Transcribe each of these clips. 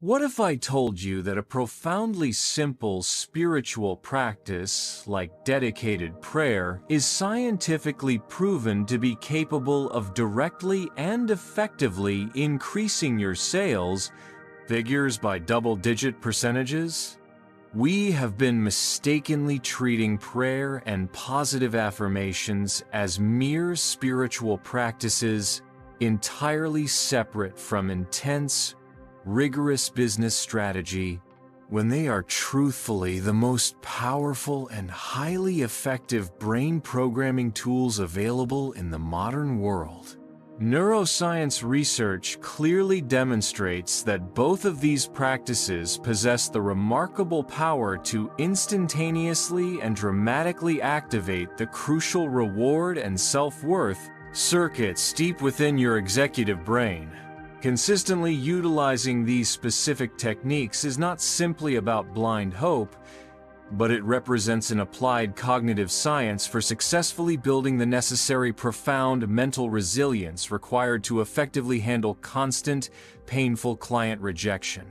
What if I told you that a profoundly simple spiritual practice, like dedicated prayer, is scientifically proven to be capable of directly and effectively increasing your sales figures by double-digit percentages? We have been mistakenly treating prayer and positive affirmations as mere spiritual practices entirely separate from intense, rigorous business strategy, when they are truthfully the most powerful and highly effective brain programming tools available in the modern world. Neuroscience research clearly demonstrates that both of these practices possess the remarkable power to instantaneously and dramatically activate the crucial reward and self-worth circuits deep within your executive brain. Consistently utilizing these specific techniques is not simply about blind hope, but it represents an applied cognitive science for successfully building the necessary profound mental resilience required to effectively handle constant, painful client rejection.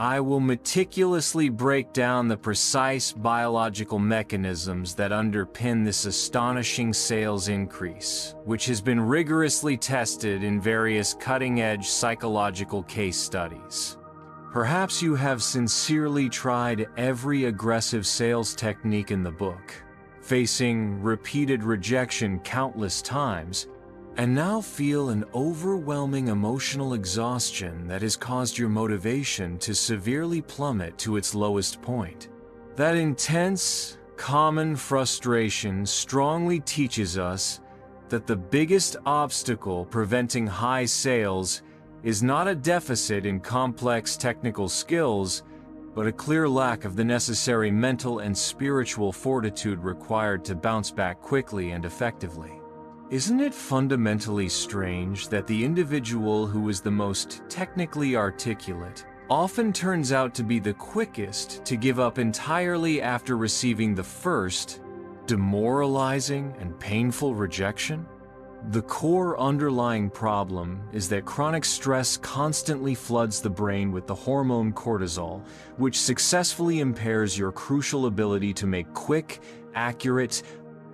I will meticulously break down the precise biological mechanisms that underpin this astonishing sales increase, which has been rigorously tested in various cutting-edge psychological case studies. Perhaps you have sincerely tried every aggressive sales technique in the book, facing repeated rejection countless times, and now feel an overwhelming emotional exhaustion that has caused your motivation to severely plummet to its lowest point. That intense, common frustration strongly teaches us that the biggest obstacle preventing high sales is not a deficit in complex technical skills, but a clear lack of the necessary mental and spiritual fortitude required to bounce back quickly and effectively. Isn't it fundamentally strange that the individual who is the most technically articulate often turns out to be the quickest to give up entirely after receiving the first, demoralizing and painful rejection? The core underlying problem is that chronic stress constantly floods the brain with the hormone cortisol, which successfully impairs your crucial ability to make quick, accurate,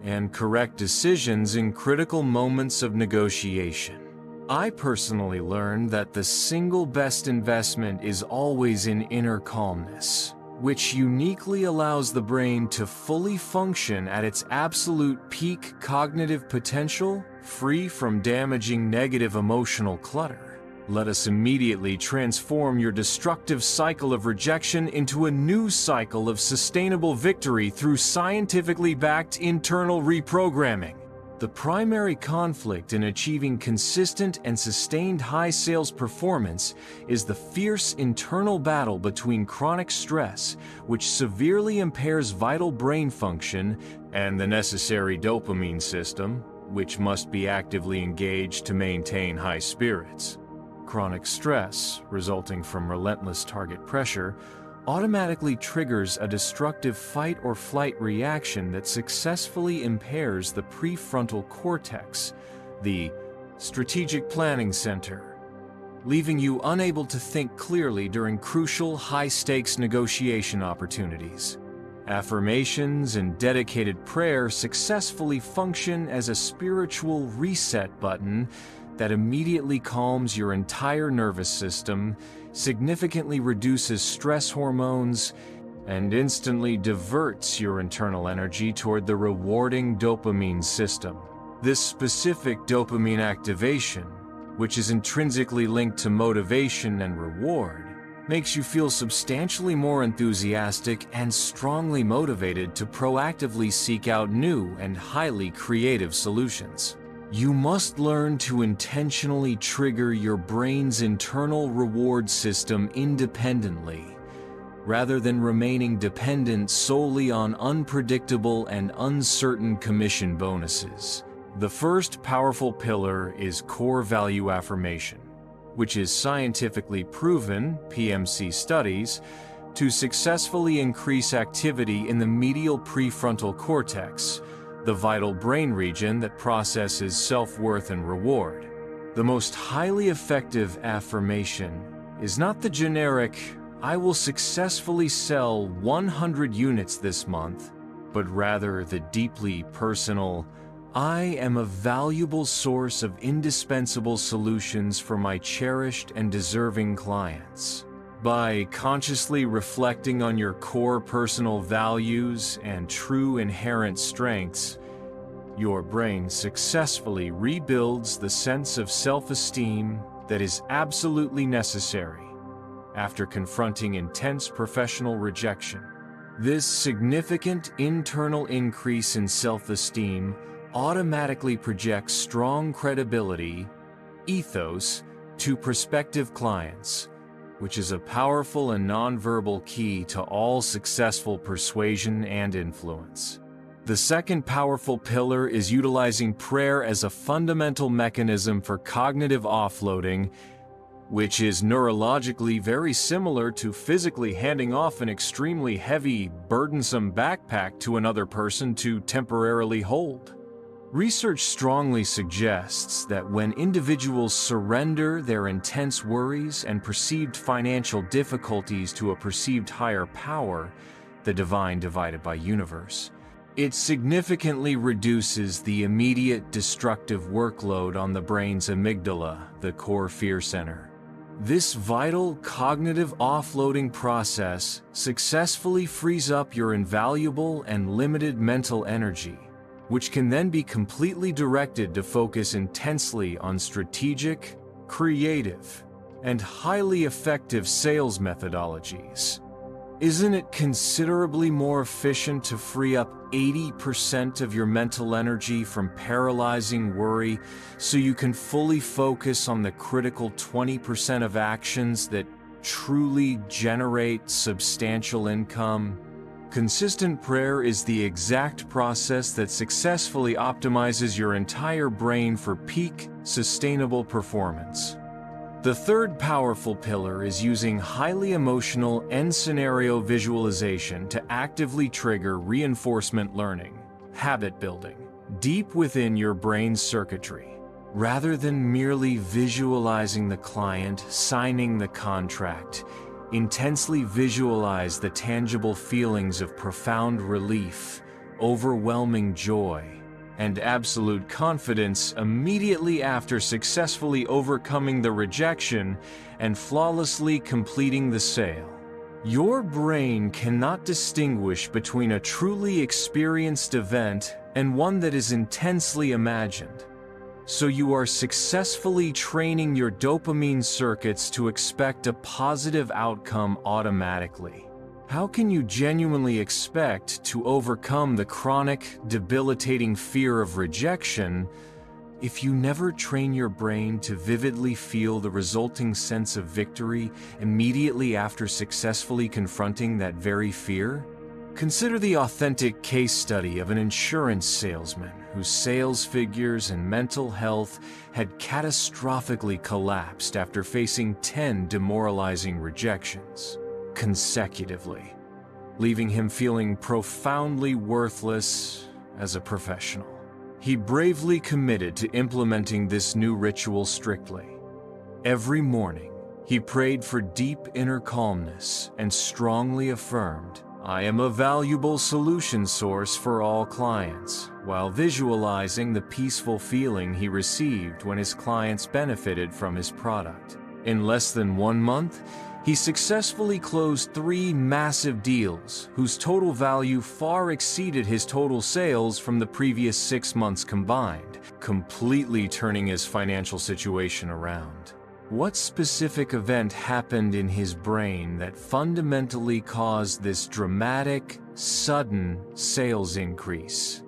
and correct decisions in critical moments of negotiation. I personally learned that the single best investment is always in inner calmness, which uniquely allows the brain to fully function at its absolute peak cognitive potential, free from damaging negative emotional clutter. Let us immediately transform your destructive cycle of rejection into a new cycle of sustainable victory through scientifically backed internal reprogramming. The primary conflict in achieving consistent and sustained high sales performance is the fierce internal battle between chronic stress, which severely impairs vital brain function, and the necessary dopamine system, which must be actively engaged to maintain high spirits. Chronic stress, resulting from relentless target pressure, automatically triggers a destructive fight-or-flight reaction that successfully impairs the prefrontal cortex, the strategic planning center, leaving you unable to think clearly during crucial, high-stakes negotiation opportunities. Affirmations and dedicated prayer successfully function as a spiritual reset button that immediately calms your entire nervous system, significantly reduces stress hormones, and instantly diverts your internal energy toward the rewarding dopamine system. This specific dopamine activation, which is intrinsically linked to motivation and reward, makes you feel substantially more enthusiastic and strongly motivated to proactively seek out new and highly creative solutions. You must learn to intentionally trigger your brain's internal reward system independently, rather than remaining dependent solely on unpredictable and uncertain commission bonuses. The first powerful pillar is core value affirmation, which is scientifically proven, PMC studies, to successfully increase activity in the medial prefrontal cortex, the vital brain region that processes self-worth and reward. The most highly effective affirmation is not the generic, "I will successfully sell 100 units this month," but rather the deeply personal, "I am a valuable source of indispensable solutions for my cherished and deserving clients." By consciously reflecting on your core personal values and true inherent strengths, your brain successfully rebuilds the sense of self-esteem that is absolutely necessary after confronting intense professional rejection. This significant internal increase in self-esteem automatically projects strong credibility, ethos, to prospective clients, which is a powerful and nonverbal key to all successful persuasion and influence. The second powerful pillar is utilizing prayer as a fundamental mechanism for cognitive offloading, which is neurologically very similar to physically handing off an extremely heavy, burdensome backpack to another person to temporarily hold. Research strongly suggests that when individuals surrender their intense worries and perceived financial difficulties to a perceived higher power, the divine divided by universe, it significantly reduces the immediate destructive workload on the brain's amygdala, the core fear center. This vital cognitive offloading process successfully frees up your invaluable and limited mental energy, which can then be completely directed to focus intensely on strategic, creative, and highly effective sales methodologies. Isn't it considerably more efficient to free up 80% of your mental energy from paralyzing worry so you can fully focus on the critical 20% of actions that truly generate substantial income? Consistent prayer is the exact process that successfully optimizes your entire brain for peak, sustainable performance. The third powerful pillar is using highly emotional end-scenario visualization to actively trigger reinforcement learning, habit building, deep within your brain's circuitry. Rather than merely visualizing the client signing the contract, intensely visualize the tangible feelings of profound relief, overwhelming joy, and absolute confidence immediately after successfully overcoming the rejection and flawlessly completing the sale. Your brain cannot distinguish between a truly experienced event and one that is intensely imagined. So you are successfully training your dopamine circuits to expect a positive outcome automatically. How can you genuinely expect to overcome the chronic, debilitating fear of rejection if you never train your brain to vividly feel the resulting sense of victory immediately after successfully confronting that very fear? Consider the authentic case study of an insurance salesman whose sales figures and mental health had catastrophically collapsed after facing 10 demoralizing rejections consecutively, leaving him feeling profoundly worthless as a professional. He bravely committed to implementing this new ritual strictly. Every morning, he prayed for deep inner calmness and strongly affirmed, "I am a valuable solution source for all clients," while visualizing the peaceful feeling he received when his clients benefited from his product. In less than 1 month, he successfully closed 3 massive deals whose total value far exceeded his total sales from the previous 6 months combined, completely turning his financial situation around. What specific event happened in his brain that fundamentally caused this dramatic, sudden sales increase?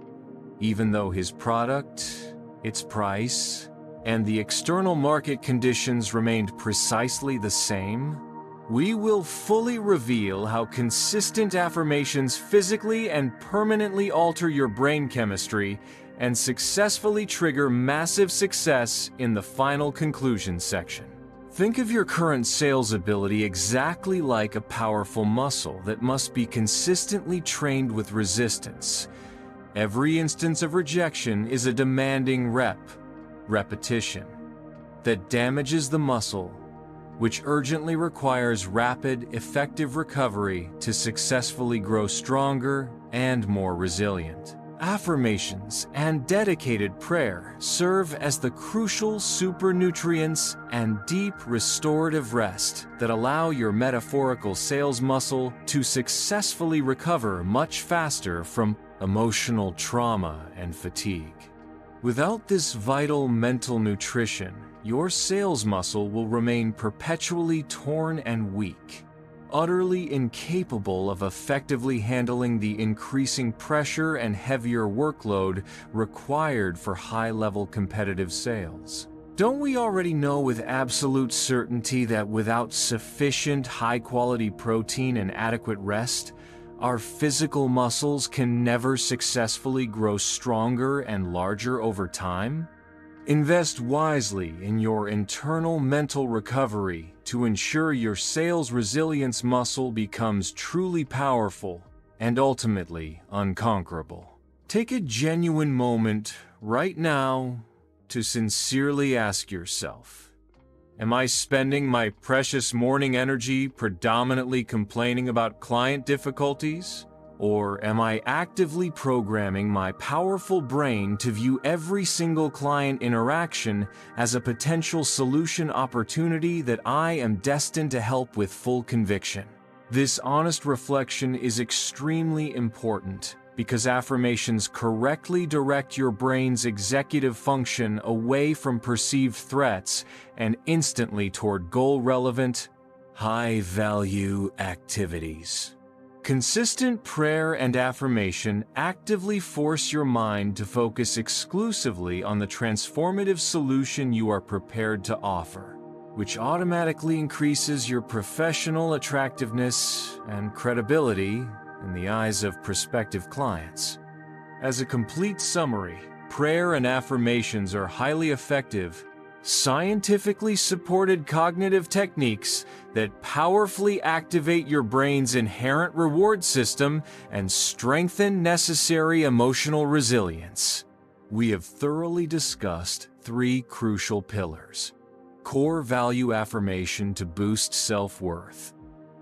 Even though his product, its price, and the external market conditions remained precisely the same? We will fully reveal how consistent affirmations physically and permanently alter your brain chemistry and successfully trigger massive success in the final conclusion section. Think of your current sales ability exactly like a powerful muscle that must be consistently trained with resistance. Every instance of rejection is a demanding repetition, that damages the muscle which urgently requires rapid, effective recovery to successfully grow stronger and more resilient. Affirmations and dedicated prayer serve as the crucial supernutrients and deep restorative rest that allow your metaphorical sales muscle to successfully recover much faster from emotional trauma and fatigue. Without this vital mental nutrition, your sales muscle will remain perpetually torn and weak, utterly incapable of effectively handling the increasing pressure and heavier workload required for high-level competitive sales. Don't we already know with absolute certainty that without sufficient high-quality protein and adequate rest, our physical muscles can never successfully grow stronger and larger over time? Invest wisely in your internal mental recovery to ensure your sales resilience muscle becomes truly powerful and ultimately unconquerable. Take a genuine moment right now to sincerely ask yourself, am I spending my precious morning energy predominantly complaining about client difficulties? Or am I actively programming my powerful brain to view every single client interaction as a potential solution opportunity that I am destined to help with full conviction? This honest reflection is extremely important because affirmations correctly direct your brain's executive function away from perceived threats and instantly toward goal-relevant, high-value activities. Consistent prayer and affirmation actively force your mind to focus exclusively on the transformative solution you are prepared to offer, which automatically increases your professional attractiveness and credibility in the eyes of prospective clients. As a complete summary, prayer and affirmations are highly effective, scientifically supported cognitive techniques that powerfully activate your brain's inherent reward system and strengthen necessary emotional resilience. We have thoroughly discussed 3 crucial pillars: core value affirmation to boost self-worth,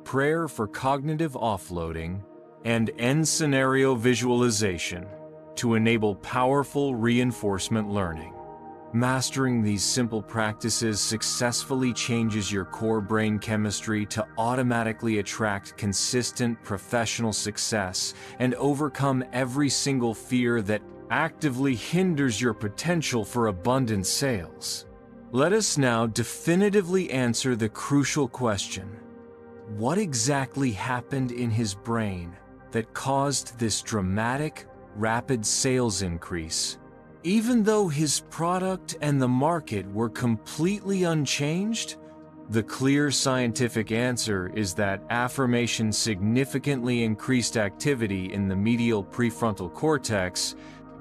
prayer for cognitive offloading, and end scenario visualization to enable powerful reinforcement learning. Mastering these simple practices successfully changes your core brain chemistry to automatically attract consistent professional success and overcome every single fear that actively hinders your potential for abundant sales. Let us now definitively answer the crucial question: what exactly happened in his brain that caused this dramatic, rapid sales increase? Even though his product and the market were completely unchanged? The clear scientific answer is that affirmation significantly increased activity in the medial prefrontal cortex,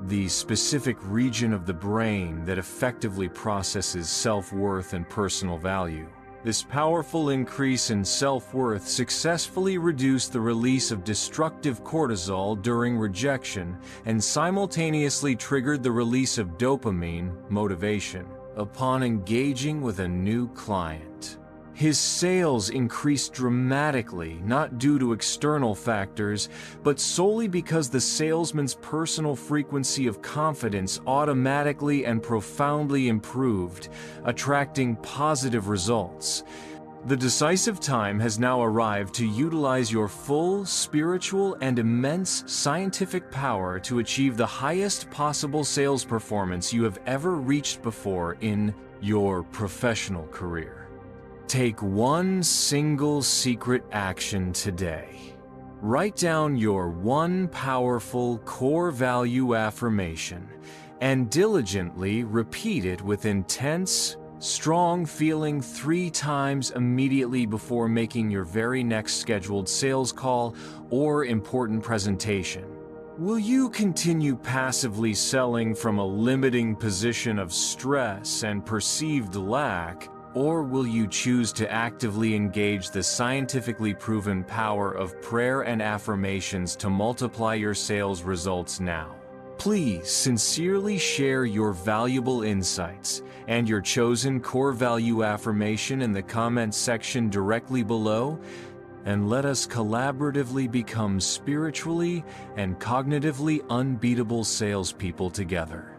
the specific region of the brain that effectively processes self-worth and personal value. This powerful increase in self-worth successfully reduced the release of destructive cortisol during rejection and simultaneously triggered the release of dopamine, motivation, upon engaging with a new client. His sales increased dramatically, not due to external factors, but solely because the salesman's personal frequency of confidence automatically and profoundly improved, attracting positive results. The decisive time has now arrived to utilize your full spiritual and immense scientific power to achieve the highest possible sales performance you have ever reached before in your professional career. Take one single secret action today. Write down your one powerful core value affirmation and diligently repeat it with intense, strong feeling 3 times immediately before making your very next scheduled sales call or important presentation. Will you continue passively selling from a limiting position of stress and perceived lack? Or will you choose to actively engage the scientifically proven power of prayer and affirmations to multiply your sales results now? Please sincerely share your valuable insights and your chosen core value affirmation in the comments section directly below, and let us collaboratively become spiritually and cognitively unbeatable salespeople together.